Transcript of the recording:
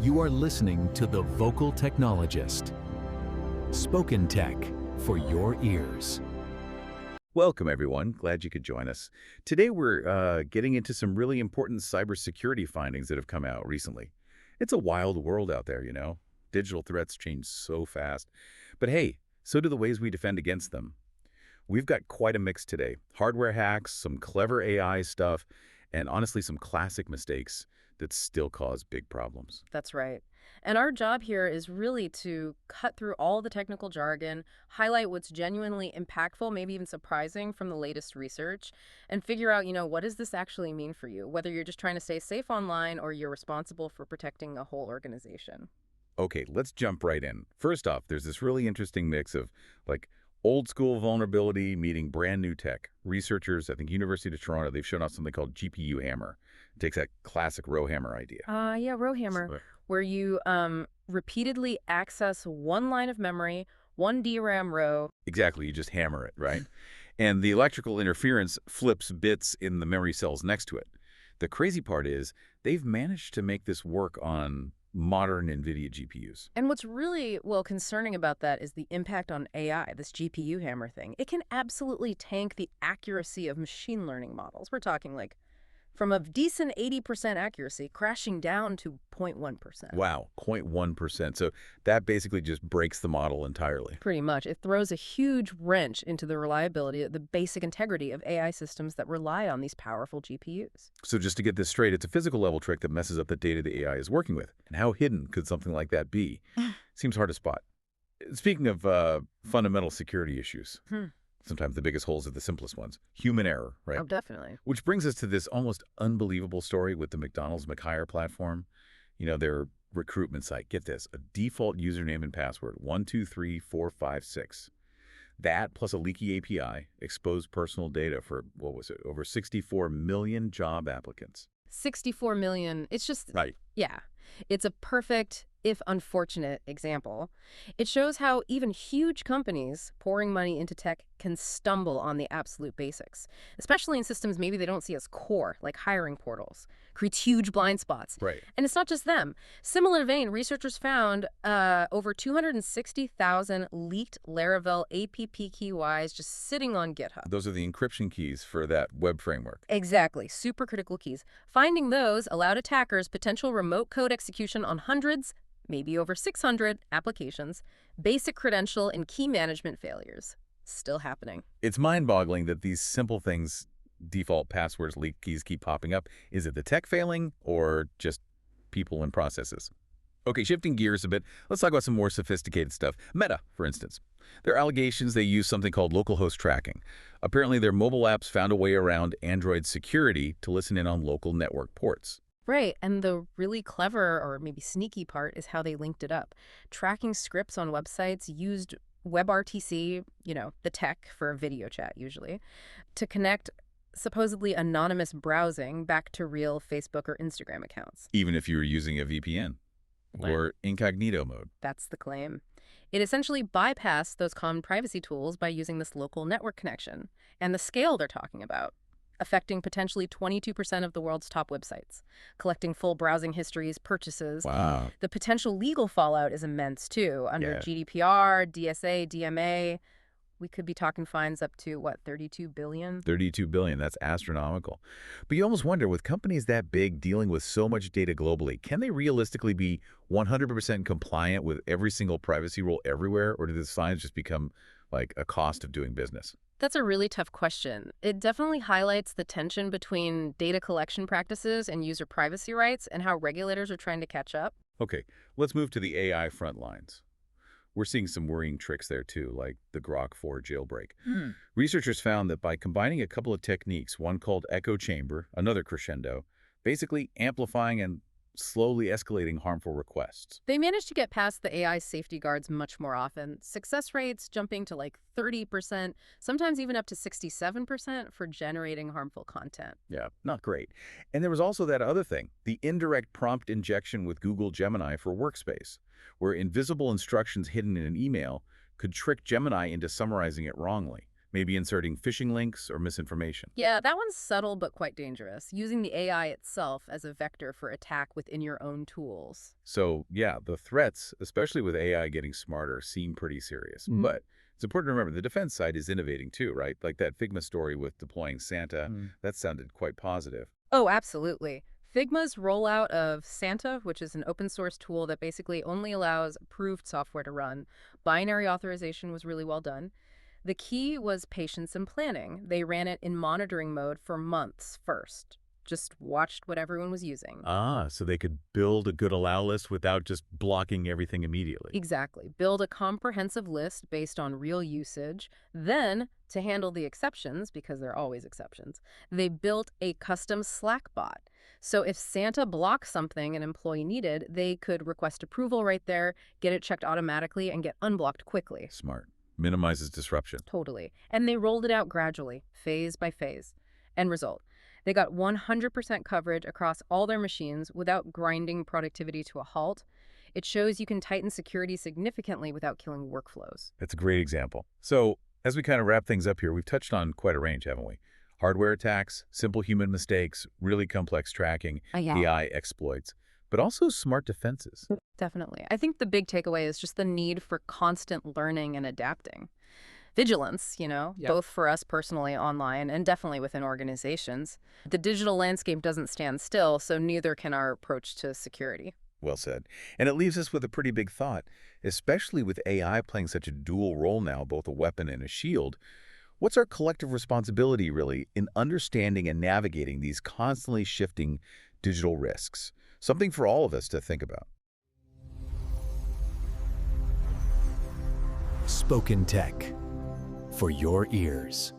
You are listening to The Vocal Technologist. Spoken tech for your ears. Welcome, everyone. Glad you could join us. Today, we're getting into some really important cybersecurity findings that have come out recently. It's a wild world out there, you know. Digital threats change so fast. But hey, so do the ways we defend against them. We've got quite a mix today. Hardware hacks, some clever AI stuff, and honestly, some classic mistakes that still cause big problems. That's right. And our job here is really to cut through all the technical jargon, highlight what's genuinely impactful, maybe even surprising from the latest research, and figure out, what does this actually mean for you, whether you're just trying to stay safe online or you're responsible for protecting a whole organization. Okay, let's jump right in. First off, there's this really interesting mix of old school vulnerability meeting brand new tech. Researchers, I think University of Toronto, they've shown off something called GPUHammer. It takes that classic Rowhammer idea. Yeah, Rowhammer, where you repeatedly access one line of memory, one DRAM row. Exactly, you just hammer it, right? And the electrical interference flips bits in the memory cells next to it. The crazy part is they've managed to make this work on modern Nvidia GPUs. And what's really, concerning about that is the impact on AI, this GPUHammer thing. It can absolutely tank the accuracy of machine learning models. We're talking from a decent 80% accuracy crashing down to 0.1%. Wow, 0.1%. So that basically just breaks the model entirely. Pretty much. It throws a huge wrench into the reliability, the basic integrity of AI systems that rely on these powerful GPUs. So just to get this straight, it's a physical level trick that messes up the data the AI is working with. And how hidden could something like that be? Seems hard to spot. Speaking of fundamental security issues, sometimes the biggest holes are the simplest ones. Human error, right? Oh, definitely. Which brings us to this almost unbelievable story with the McDonald's McHire platform. Their recruitment site. Get this, a default username and password, 123456. That plus a leaky API exposed personal data for, over 64 million job applicants. 64 million. It's just, right. Yeah. It's a perfect, if unfortunate, example. It shows how even huge companies pouring money into tech can stumble on the absolute basics, especially in systems maybe they don't see as core, like hiring portals, creates huge blind spots. Right. And it's not just them. Similar vein, researchers found over 260,000 leaked Laravel APP keys just sitting on GitHub. Those are the encryption keys for that web framework. Exactly. Supercritical keys. Finding those allowed attackers potential remote code execution on hundreds, maybe over 600 applications, basic credential and key management failures. Still happening. It's mind-boggling that these simple things, default passwords, leaked keys, keep popping up. Is it the tech failing or just people and processes? Okay, shifting gears a bit, let's talk about some more sophisticated stuff. Meta, for instance. There are allegations they use something called localhost tracking. Apparently, their mobile apps found a way around Android security to listen in on local network ports. Right, and the really clever or maybe sneaky part is how they linked it up. Tracking scripts on websites used WebRTC, the tech for video chat usually, to connect supposedly anonymous browsing back to real Facebook or Instagram accounts. Even if you were using a VPN or incognito mode. That's the claim. It essentially bypassed those common privacy tools by using this local network connection and the scale they're talking about, affecting potentially 22% of the world's top websites, collecting full browsing histories, purchases. Wow. The potential legal fallout is immense, too. Under GDPR, DSA, DMA, we could be talking fines up to, 32 billion? 32 billion, that's astronomical. But you almost wonder, with companies that big dealing with so much data globally, can they realistically be 100% compliant with every single privacy rule everywhere, or do the fines just become like a cost of doing business? That's a really tough question. It definitely highlights the tension between data collection practices and user privacy rights and how regulators are trying to catch up. Okay, let's move to the AI front lines. We're seeing some worrying tricks there too, like the Grok 4 jailbreak. Researchers found that by combining a couple of techniques, one called echo chamber, another crescendo, basically amplifying and slowly escalating harmful requests. They managed to get past the AI safety guards much more often. Success rates jumping to 30%, sometimes even up to 67% for generating harmful content. Yeah, not great. And there was also that other thing, the indirect prompt injection with Google Gemini for Workspace, where invisible instructions hidden in an email could trick Gemini into summarizing it wrongly. Maybe inserting phishing links or misinformation. Yeah, that one's subtle but quite dangerous, using the AI itself as a vector for attack within your own tools. So, yeah, the threats, especially with AI getting smarter, seem pretty serious. But it's important to remember the defense side is innovating too, right? Like that Figma story with deploying Santa, that sounded quite positive. Oh, absolutely. Figma's rollout of Santa, which is an open source tool that basically only allows approved software to run, binary authorization was really well done. The key was patience and planning. They ran it in monitoring mode for months first. Just watched what everyone was using. Ah, so they could build a good allow list without just blocking everything immediately. Exactly. Build a comprehensive list based on real usage. Then, to handle the exceptions, because there are always exceptions, they built a custom Slack bot. So if Santa blocked something an employee needed, they could request approval right there, get it checked automatically, and get unblocked quickly. Smart. Minimizes disruption. Totally. And they rolled it out gradually, phase by phase. End result. They got 100% coverage across all their machines without grinding productivity to a halt. It shows you can tighten security significantly without killing workflows. That's a great example. So, as we kind of wrap things up here, we've touched on quite a range, haven't we? Hardware attacks, simple human mistakes, really complex tracking, Yeah. AI exploits, but also smart defenses. Definitely. I think the big takeaway is just the need for constant learning and adapting. Vigilance, both for us personally online and definitely within organizations. The digital landscape doesn't stand still, so neither can our approach to security. Well said. And it leaves us with a pretty big thought, especially with AI playing such a dual role now, both a weapon and a shield. What's our collective responsibility, really, in understanding and navigating these constantly shifting digital risks? Something for all of us to think about. Spoken Tech for your ears.